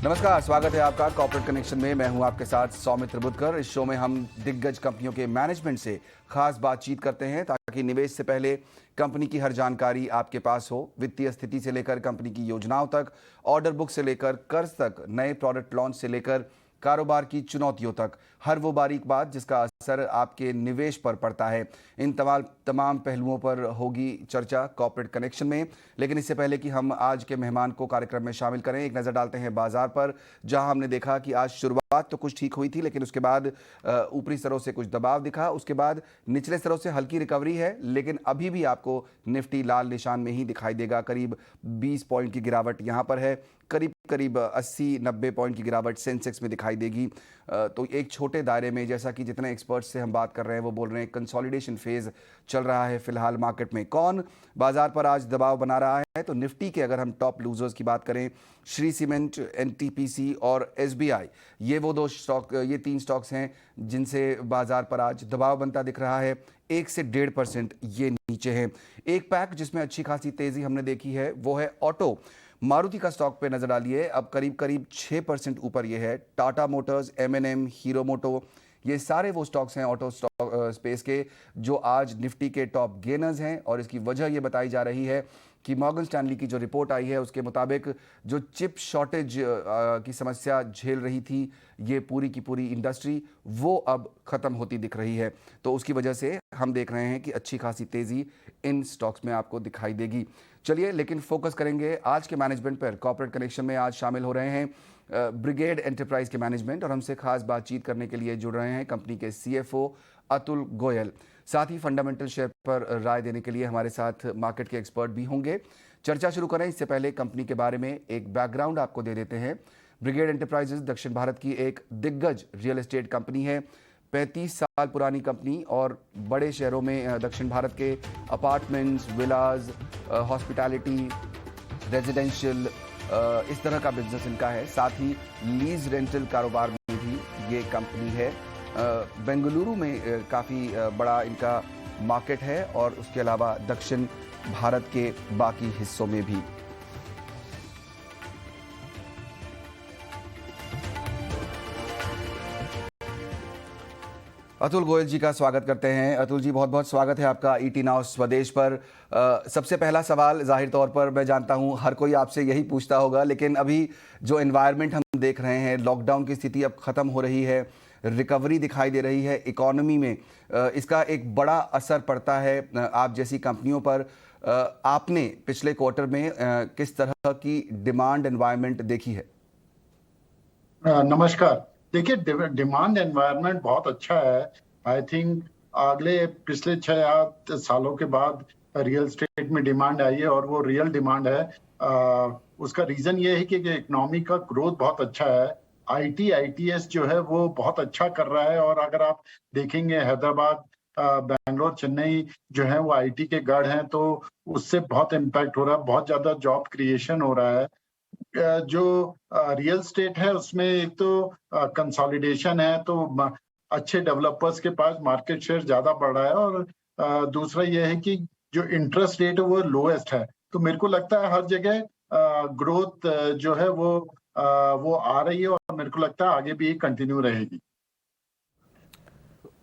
नमस्कार, स्वागत है आपका कॉर्पोरेट कनेक्शन में। मैं हूं आपके साथ सौमित्र बुद्धकर। इस शो में हम दिग्गज कंपनियों के मैनेजमेंट से खास बातचीत करते हैं ताकि निवेश से पहले कंपनी की हर जानकारी आपके पास हो। वित्तीय स्थिति से लेकर कंपनी की योजनाओं तक, ऑर्डर बुक से लेकर कर्ज तक, नए प्रोडक्ट लॉन्च से लेकर कारोबार की चुनौतियों तक, हर वो बारीक बात जिसका असर आपके निवेश पर पड़ता है। इन तमाम पहलुओं पर होगी चर्चा कॉर्पोरेट कनेक्शन में। लेकिन इससे पहले कि हम आज के मेहमान को कार्यक्रम में शामिल करें, एक नज़र डालते हैं बाजार पर, जहां हमने देखा कि आज शुरुआत तो कुछ ठीक हुई थी, लेकिन उसके बाद ऊपरी स्तरों से कुछ दबाव दिखा। उसके बाद निचले स्तरों से हल्की रिकवरी है, लेकिन अभी भी आपको निफ्टी लाल निशान में ही दिखाई देगा। करीब 20 पॉइंट की गिरावट यहाँ पर है, करीब 80-90 पॉइंट की गिरावट सेंसेक्स में दिखाई देगी। तो एक छोटे दायरे में, जैसा कि जितने एक्सपर्ट्स से हम बात कर रहे हैं वो बोल रहे हैं कंसोलिडेशन फेज चल रहा है फिलहाल मार्केट में। कौन बाजार पर आज दबाव बना रहा है? तो निफ्टी के अगर हम टॉप लूजर्स की बात करें, श्री सीमेंट, एनटीपीसी और एसबीआई, ये वो ये तीन स्टॉक्स हैं जिनसे बाजार पर आज दबाव बनता दिख रहा है। 1 से 1.5% ये नीचे हैं। एक पैक जिसमें अच्छी खासी तेजी हमने देखी है वो है ऑटो। मारुति का स्टॉक पे नजर डालिए, अब करीब 6% ऊपर ये है। टाटा मोटर्स, एमएनएम, हीरो मोटो, ये सारे वो स्टॉक्स हैं ऑटो स्टॉक स्पेस के जो आज निफ्टी के टॉप गेनर्स हैं। और इसकी वजह ये बताई जा रही है कि मॉर्गन स्टैनली की जो रिपोर्ट आई है उसके मुताबिक जो चिप शॉर्टेज की समस्या झेल रही थी ये पूरी की पूरी इंडस्ट्री, वो अब ख़त्म होती दिख रही है। तो उसकी वजह से हम देख रहे हैं कि अच्छी खासी तेज़ी इन स्टॉक्स में आपको दिखाई देगी। चलिए, लेकिन फोकस करेंगे आज के मैनेजमेंट पर। कॉर्पोरेट कनेक्शन में आज शामिल हो रहे हैं ब्रिगेड एंटरप्राइज के मैनेजमेंट, और हमसे खास बातचीत करने के लिए जुड़ रहे हैं कंपनी के सीएफओ अतुल गोयल। साथ ही फंडामेंटल शेयर पर राय देने के लिए हमारे साथ मार्केट के एक्सपर्ट भी होंगे। चर्चा शुरू करें इससे पहले कंपनी के बारे में एक बैकग्राउंड आपको दे देते हैं। ब्रिगेड एंटरप्राइजेज दक्षिण भारत की एक दिग्गज रियल एस्टेट कंपनी है। 35 साल पुरानी कंपनी और बड़े शहरों में दक्षिण भारत के अपार्टमेंट्स, विलाज, हॉस्पिटैलिटी, रेजिडेंशियल, इस तरह का बिजनेस इनका है। साथ ही लीज रेंटल कारोबार में भी ये कंपनी है। बेंगलुरु में काफ़ी बड़ा इनका मार्केट है और उसके अलावा दक्षिण भारत के बाकी हिस्सों में भी। अतुल गोयल जी का स्वागत करते हैं। अतुल जी, बहुत बहुत स्वागत है आपका ईटी नाउ स्वदेश पर। सबसे पहला सवाल, जाहिर तौर पर मैं जानता हूं हर कोई आपसे यही पूछता होगा, लेकिन अभी जो एनवायरनमेंट हम देख रहे हैं, लॉकडाउन की स्थिति अब ख़त्म हो रही है, रिकवरी दिखाई दे रही है इकॉनमी में, इसका एक बड़ा असर पड़ता है आप जैसी कंपनियों पर। आपने पिछले क्वार्टर में किस तरह की डिमांड एनवायरनमेंट देखी है? नमस्कार। देखिए, डिमांड एनवायरनमेंट बहुत अच्छा है। आई थिंक अगले पिछले 6-8 सालों के बाद रियल स्टेट में डिमांड आई है और वो रियल डिमांड है। उसका रीजन ये है कि इकोनॉमी का ग्रोथ बहुत अच्छा है। आईटीएस जो है वो बहुत अच्छा कर रहा है। और अगर आप देखेंगे हैदराबाद, बैंगलोर, चेन्नई जो है वो आईटी के गढ़ हैं, तो उससे बहुत इम्पैक्ट हो रहा है, बहुत ज्यादा जॉब क्रिएशन हो रहा है। जो रियल स्टेट है उसमें एक तो कंसोलिडेशन है, तो अच्छे डेवलपर्स के पास मार्केट शेयर ज्यादा बढ़ रहा है। और दूसरा ये है कि जो इंटरेस्ट रेट है वो लोएस्ट है। तो मेरे को लगता है हर जगह ग्रोथ जो है वो आ रही है और मेरे को लगता है आगे भी कंटिन्यू रहेगी।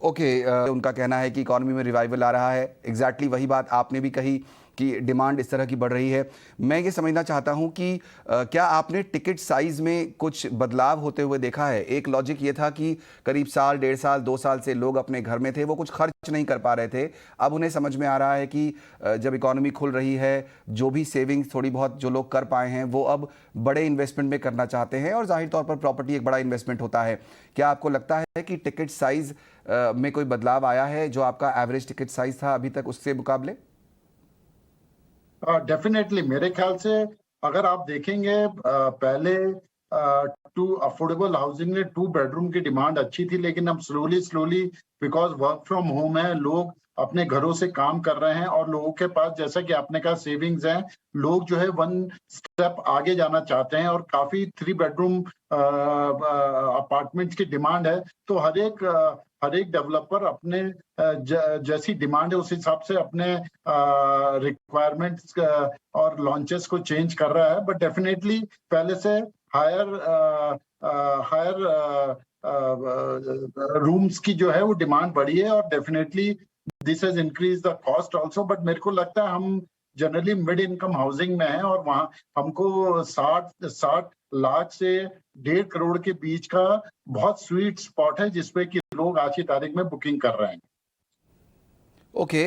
ओके, उनका कहना है कि इकॉनमी में रिवाइवल आ रहा है। एग्जैक्टली वही बात आपने भी कही कि डिमांड इस तरह की बढ़ रही है। मैं ये समझना चाहता हूं कि क्या आपने टिकट साइज में कुछ बदलाव होते हुए देखा है? एक लॉजिक ये था कि करीब साल, 1.5 साल, 2 साल से लोग अपने घर में थे, वो कुछ खर्च नहीं कर पा रहे थे। अब उन्हें समझ में आ रहा है कि जब इकॉनमी खुल रही है, जो भी सेविंग्स थोड़ी बहुत जो लोग कर पाए हैं वो अब बड़े इन्वेस्टमेंट में करना चाहते हैं, और जाहिर तौर पर प्रॉपर्टी एक बड़ा इन्वेस्टमेंट होता है। क्या आपको लगता है कि टिकट साइज में कोई बदलाव आया है, जो आपका एवरेज टिकट साइज था अभी तक उससे मुकाबले? डेफिनेटली मेरे ख्याल से अगर आप देखेंगे, पहले टू अफोर्डेबल हाउसिंग में 2 बेडरूम की डिमांड अच्छी थी, लेकिन अब slowly because work from home है, लोग अपने घरों से काम कर रहे हैं और लोगों के पास, जैसा कि आपने कहा, सेविंग्स हैं, लोग जो है 1 स्टेप आगे जाना चाहते हैं और काफी 3 बेडरूम अपार्टमेंट्स की डिमांड है। तो हर एक डेवलपर अपने जैसी डिमांड है उस हिसाब से अपने रिक्वायरमेंट्स और लॉन्चेस को चेंज कर रहा है। बट डेफिनेटली पहले से हायर हायर रूम्स की जो है वो डिमांड बढ़ी है, और definitely this has increase the cost also. But मेरे को लगता है हम जनरली मिड इनकम हाउसिंग में हैं, और वहाँ हमको 60 लाख से 1.5 करोड़ के बीच का बहुत स्वीट स्पॉट है जिसपे कि लोग आज की तारीख में बुकिंग कर रहे हैं। ओके,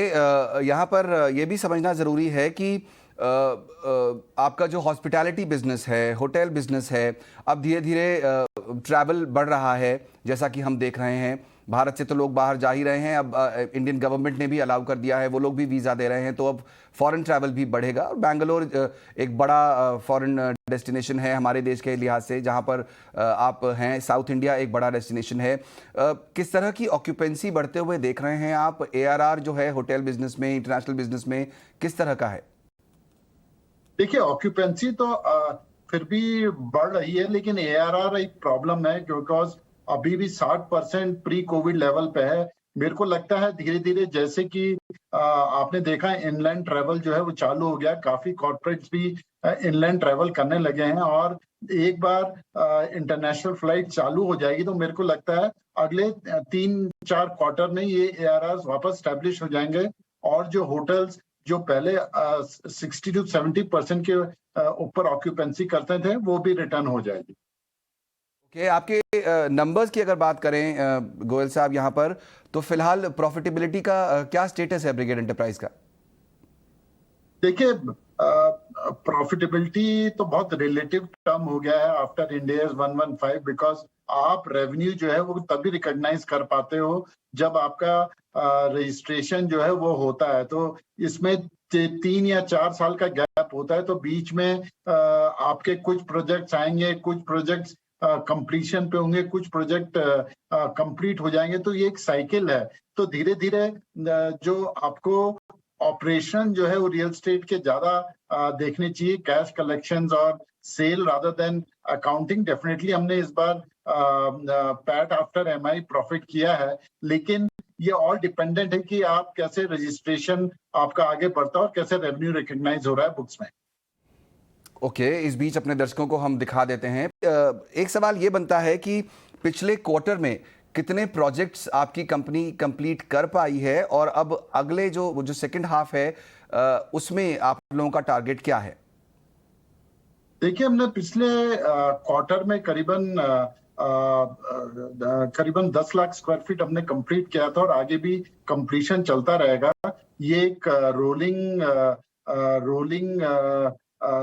यहाँ पर ये भी समझना ज़रूरी है कि आपका जो हॉस्पिटैलिटी बिजनेस है, होटल बिजनेस है, अब धीरे धीरे ट्रैवल बढ़ रहा है, जैसा कि हम देख रहे हैं। भारत से तो लोग बाहर जा ही रहे हैं, अब इंडियन गवर्नमेंट ने भी अलाउ कर दिया है, वो लोग भी वीज़ा दे रहे हैं, तो अब फॉरेन ट्रैवल भी बढ़ेगा। और बैंगलोर एक बड़ा फॉरेन डेस्टिनेशन है हमारे देश के लिहाज से, जहाँ पर आप हैं। साउथ इंडिया एक बड़ा डेस्टिनेशन है। किस तरह की ऑक्यूपेंसी बढ़ते हुए देख रहे हैं आप? ARR जो है होटल बिजनेस में, इंटरनेशनल बिजनेस में, किस तरह का है? देखिए, ऑक्यूपेंसी तो फिर भी बढ़ रही है, लेकिन ARR एक प्रॉब्लम है, बिकॉज अभी भी 60% प्री कोविड लेवल पे है। मेरे को लगता है धीरे धीरे, जैसे कि आपने देखा है इनलैंड ट्रेवल जो है वो चालू हो गया, काफी कॉर्पोरेट्स भी इनलैंड ट्रेवल करने लगे हैं, और एक बार इंटरनेशनल फ्लाइट चालू हो जाएगी तो मेरे को लगता है अगले 3-4 क्वार्टर में ये ARR वापस स्टैब्लिश हो जाएंगे, और जो होटल्स जो पहले 60 to 70% के ऊपर ऑक्यूपेंसी करते थे वो भी रिटर्न हो जाएगी। ओके, आपके नंबर्स की अगर बात करें गोयल साहब यहाँ पर, तो फिलहाल प्रॉफिटेबिलिटी का क्या स्टेटस है ब्रिगेड एंटरप्राइज का? देखिए, प्रॉफिटेबिलिटी तो बहुत रिलेटिव टर्म हो गया है आफ्टर इंड AS 115, बिकॉज आप रेवेन्यू जो है वो तभी रिकॉग्नाइज कर पाते हो जब आपका रजिस्ट्रेशन जो है वो होता है। तो इसमें 3 या 4 साल का गैप होता है, तो बीच में आपके कुछ प्रोजेक्ट्स आएंगे, कुछ प्रोजेक्ट्स कंप्लीशन पे होंगे, कुछ प्रोजेक्ट कंप्लीट हो जाएंगे, तो ये एक साइकिल है। तो धीरे धीरे जो आपको ऑपरेशन जो है वो रियल स्टेट के ज्यादा देखने चाहिए, कैश कलेक्शंस और sale rather than accounting. Definitely हमने इस बार पैट आफ्टर MI प्रॉफिट किया है, लेकिन ये ऑल डिपेंडेंट है कि आप कैसे रजिस्ट्रेशन आपका आगे बढ़ता है और कैसे रेवेन्यू रिकॉग्नाइज हो रहा है बुक्स में। ओके, इस बीच अपने दर्शकों को हम दिखा देते हैं। एक सवाल ये बनता है कि पिछले क्वार्टर में कितने प्रोजेक्ट्स आपकी कंपनी कंप्लीट कर पाई है, और अब अगले जो सेकंड हाफ है उसमें आप लोगों का टारगेट क्या है? देखिए, हमने पिछले क्वार्टर में करीबन 10 लाख स्क्वायर फीट हमने कंप्लीट किया था, और आगे भी कंप्लीशन चलता रहेगा। ये एक रोलिंग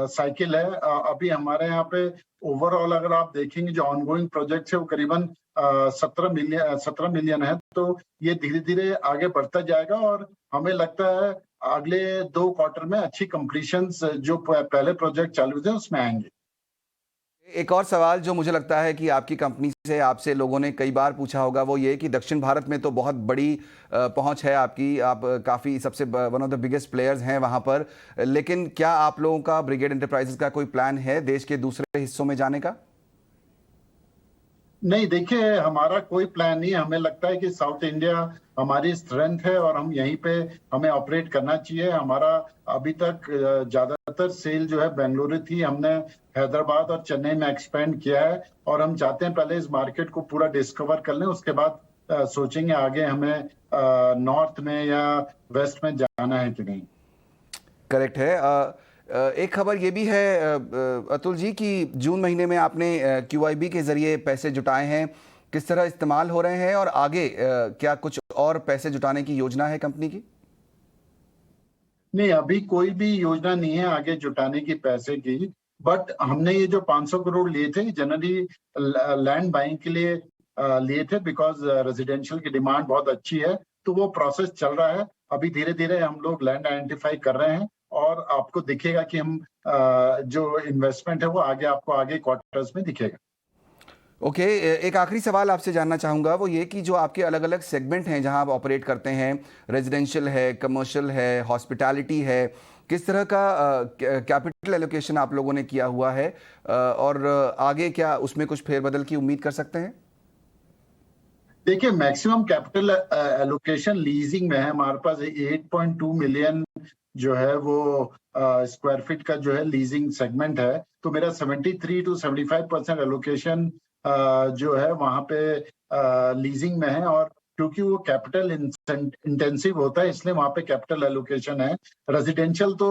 साइकिल है। अभी हमारे यहाँ पे ओवरऑल अगर आप देखेंगे जो ऑनगोइंग प्रोजेक्ट है वो करीबन 17 मिलियन है। तो ये धीरे धीरे आगे बढ़ता जाएगा, और हमें लगता है अगले 2 क्वार्टर में अच्छी कंप्लीशंस जो पहले प्रोजेक्ट चालू थे उसमें आएंगे। एक और सवाल जो मुझे लगता है कि आपकी कंपनी से आपसे लोगों ने कई बार पूछा होगा, वो ये कि दक्षिण भारत में तो बहुत बड़ी पहुंच है आपकी, आप काफ़ी सबसे one of the biggest players हैं वहां पर, लेकिन क्या आप लोगों का ब्रिगेड एंटरप्राइजेस का कोई प्लान है देश के दूसरे हिस्सों में जाने का? नहीं, देखिए, हमारा कोई प्लान नहीं है। हमें लगता है कि साउथ इंडिया हमारी स्ट्रेंथ है और हम यहीं पे हमें ऑपरेट करना चाहिए। हमारा अभी तक ज्यादातर सेल जो है बेंगलुरु थी, हमने हैदराबाद और चेन्नई में एक्सपेंड किया है, और हम चाहते हैं पहले इस मार्केट को पूरा डिस्कवर कर लें, उसके बाद सोचेंगे आगे हमें नॉर्थ में या वेस्ट में जाना है कि नहीं। करेक्ट है। एक खबर ये भी है अतुल जी कि जून महीने में आपने QIB के जरिए पैसे जुटाए हैं, किस तरह इस्तेमाल हो रहे हैं, और आगे क्या कुछ और पैसे जुटाने की योजना है कंपनी की? नहीं, अभी कोई भी योजना नहीं है आगे जुटाने की पैसे की, बट हमने ये जो 500 करोड़ लिए थे जनरली लैंड बाइंग के लिए लिए थे, बिकॉज रेजिडेंशियल की डिमांड बहुत अच्छी है। तो वो प्रोसेस चल रहा है। अभी धीरे धीरे हम लोग लैंड आइडेंटिफाई कर रहे हैं, और आपको दिखेगा कि हम जो इन्वेस्टमेंट है वो आगे क्वार्टर्स में दिखेगा। ओके, एक आखिरी सवाल आपसे जानना चाहूँगा, वो ये कि जो आपके अलग अलग सेगमेंट हैं जहां आप ऑपरेट करते हैं, रेजिडेंशियल है, कमर्शियल है, हॉस्पिटैलिटी है, किस तरह का कैपिटल एलोकेशन आप लोगों ने किया हुआ है, और आगे क्या उसमें कुछ फेरबदल की उम्मीद कर सकते हैं? देखिए, मैक्सिमम कैपिटल एलोकेशन लीजिंग में है। हमारे पास 8.2 मिलियन जो है वो स्क्वायर फीट का जो है लीजिंग सेगमेंट है, तो मेरा 73 to 75% एलोकेशन जो है वहाँ पे लीजिंग में है, और क्योंकि वो कैपिटल इंटेंसिव होता है इसलिए वहाँ पे कैपिटल एलोकेशन है। रेजिडेंशियल तो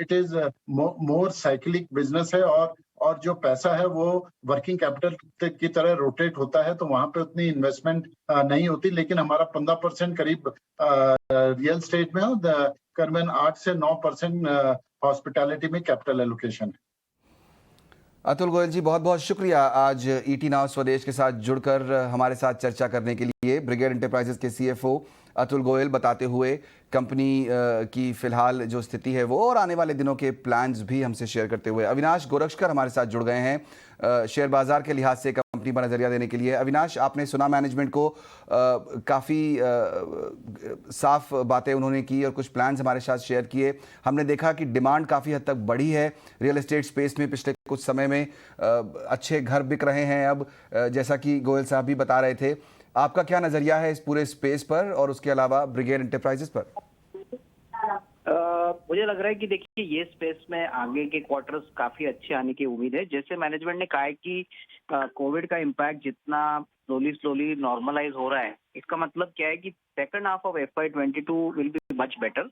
it is more cyclic business है, और जो पैसा है वो वर्किंग कैपिटल की तरह रोटेट होता है, तो वहाँ पे उतनी इन्वेस्टमेंट नहीं होती। लेकिन हमारा 15% करीब रियल स्टेट में है, करीबन 8 से 9% हॉस्पिटैलिटी में कैपिटल एलोकेशन है। अतुल गोयल जी, बहुत बहुत शुक्रिया आज ईटी नाउ स्वदेश के साथ जुड़कर हमारे साथ चर्चा करने के लिए। ब्रिगेड एंटरप्राइजेस के सीएफओ अतुल गोयल बताते हुए कंपनी की फिलहाल जो स्थिति है वो और आने वाले दिनों के प्लान्स भी हमसे शेयर करते हुए। अविनाश गोरक्षकर हमारे साथ जुड़ गए हैं शेयर बाजार के लिहाज से कंपनी पर नजरिया देने के लिए। अविनाश, आपने सुना मैनेजमेंट को, काफ़ी साफ बातें उन्होंने की और कुछ प्लान्स हमारे साथ शेयर किए। हमने देखा कि डिमांड काफ़ी हद तक बढ़ी है रियल एस्टेट स्पेस में पिछले कुछ समय में। अच्छे घर बिक रहे हैं अब, जैसा कि गोयल साहब भी बता रहे थे। आपका क्या नजरिया है इस पूरे स्पेस पर और उसके अलावा ब्रिगेड एंटरप्राइजेस पर? मुझे लग रहा है कि देखिए ये स्पेस में आगे के क्वार्टर्स काफी अच्छे आने की उम्मीद है। जैसे मैनेजमेंट ने कहा है कि कोविड का इम्पैक्ट जितना स्लोली नॉर्मलाइज हो रहा है, इसका मतलब क्या है कि second half of FY22 will be much better.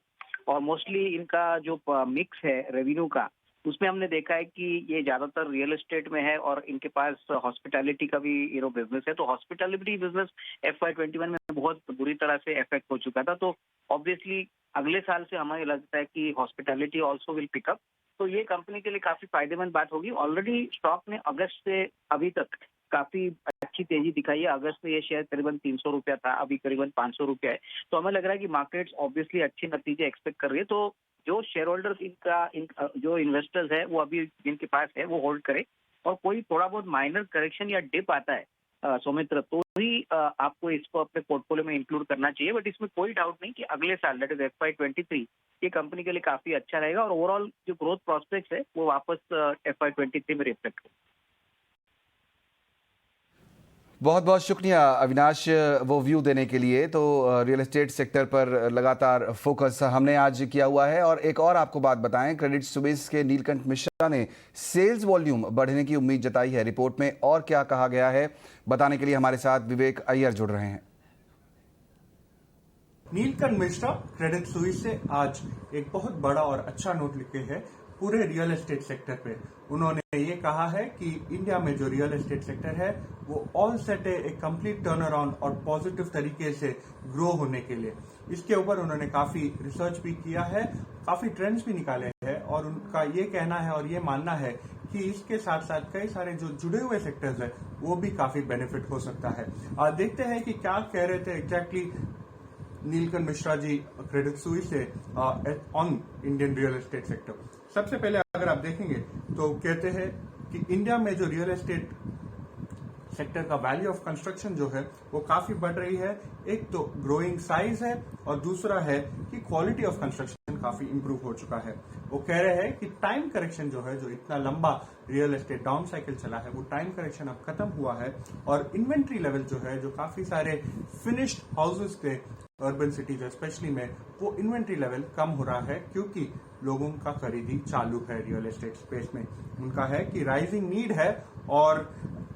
और मोस्टली इनका जो मिक्स है रेवेन्यू का, उसमें हमने देखा है कि ये ज्यादातर रियल एस्टेट में है और इनके पास हॉस्पिटैलिटी का भी बिजनेस है। तो हॉस्पिटैलिटी बिजनेस FY21 में बहुत बुरी तरह से इफेक्ट हो चुका था। तो ऑब्वियसली अगले साल से हमें लगता है कि हॉस्पिटैलिटी ऑल्सो विल पिकअप, तो ये कंपनी के लिए काफी फायदेमंद बात होगी। ऑलरेडी स्टॉक ने अगस्त से अभी तक काफी अच्छी तेजी दिखाई है। अगस्त में ये शेयर करीबन 300 रुपया था, अभी करीबन 500 रुपया है। तो हमें लग रहा है कि मार्केट्स ऑब्वियसली अच्छे नतीजे एक्सपेक्ट कर रही है। तो जो शेयर होल्डर्स जो इन्वेस्टर्स है वो अभी जिनके पास है वो होल्ड करे, और कोई थोड़ा बहुत माइनर करेक्शन या डिप आता है सौमित्र, तो ही आपको इसको अपने पोर्टफोलियो में इंक्लूड करना चाहिए। बट इसमें कोई डाउट नहीं कि अगले साल दैट इज FY23 ये कंपनी के लिए काफी अच्छा रहेगा, और ओवरऑल जो ग्रोथ प्रोस्पेक्ट्स है वो वापस FY23 में रिफ्लेक्ट हो। बहुत बहुत शुक्रिया अविनाश वो व्यू देने के लिए। तो रियल एस्टेट सेक्टर पर लगातार फोकस हमने आज किया हुआ है। और एक और आपको बात बताएं, क्रेडिट स्विस के नीलकंठ मिश्रा ने सेल्स वॉल्यूम बढ़ने की उम्मीद जताई है। रिपोर्ट में और क्या कहा गया है बताने के लिए हमारे साथ विवेक अय्यर जुड़ रहे हैं। नीलकंठ मिश्रा क्रेडिट स्विस से आज एक बहुत बड़ा और अच्छा नोट लिखे हैं पूरे रियल एस्टेट सेक्टर पे। उन्होंने ये कहा है कि इंडिया में जो रियल एस्टेट सेक्टर है वो ऑल सेट है एक कंप्लीट टर्न अराउंड और पॉजिटिव तरीके से ग्रो होने के लिए। इसके ऊपर उन्होंने काफी रिसर्च भी किया है, काफी ट्रेंड्स भी निकाले हैं, और उनका ये कहना है और ये मानना है कि इसके साथ साथ कई सारे जो जुड़े हुए सेक्टर्स है वो भी काफी बेनिफिट हो सकता है। देखते हैं कि क्या कह रहे थे exactly Neelkanth Mishra ji Credit Suisse से on Indian real estate sector. सबसे पहले अगर आप देखेंगे तो कहते हैं कि इंडिया में जो रियल एस्टेट सेक्टर का वैल्यू ऑफ कंस्ट्रक्शन जो है वो काफी बढ़ रही है। एक तो ग्रोइंग साइज है और दूसरा है कि क्वालिटी ऑफ कंस्ट्रक्शन काफी इंप्रूव हो चुका है। वो कह रहे हैं कि टाइम करेक्शन जो है, जो इतना लंबा रियल एस्टेट डाउन साइकिल चला है, वो टाइम करेक्शन अब खत्म हुआ है, और इन्वेंट्री लेवल जो है, जो काफी सारे फिनिश्ड हाउसेस थे अर्बन सिटीज स्पेशली में, वो इन्वेंट्री लेवल कम हो रहा है क्योंकि लोगों का खरीदी चालू है रियल एस्टेट स्पेस में। उनका है कि राइजिंग नीड है, और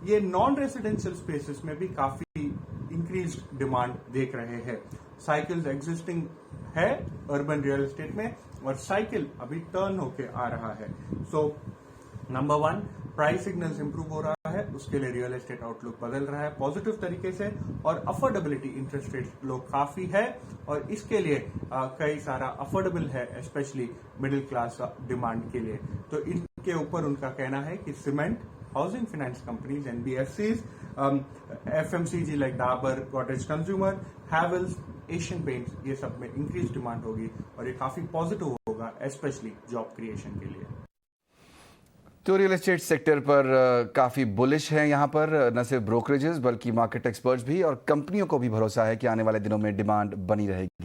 ये नॉन रेसिडेंशियल स्पेसेस में भी काफी इंक्रीज डिमांड देख रहे हैं। साइकिल्स एग्जिस्टिंग है अर्बन रियल एस्टेट में, और साइकिल अभी टर्न होके आ रहा है। So number 1, price signals improve हो रहा है, उसके लिए रियल एस्टेट आउटलुक बदल रहा है पॉजिटिव तरीके से, और अफोर्डेबिलिटी इंटरेस्ट रेट लो काफी है, और इसके लिए कई सारा अफोर्डेबल है स्पेशली मिडिल क्लास डिमांड के लिए। तो इनके ऊपर उनका कहना है कि cement, housing finance companies, NBFCs, FMCG like Dabur, cottage consumer, Havells, Asian paints, ये सब में इंक्रीज डिमांड होगी, और ये काफी पॉजिटिव होगा स्पेशली जॉब क्रिएशन के लिए। तो रियल एस्टेट सेक्टर पर काफ़ी बुलिश हैं यहाँ पर न सिर्फ ब्रोकरेजेस बल्कि मार्केट एक्सपर्ट्स भी, और कंपनियों को भी भरोसा है कि आने वाले दिनों में डिमांड बनी रहेगी।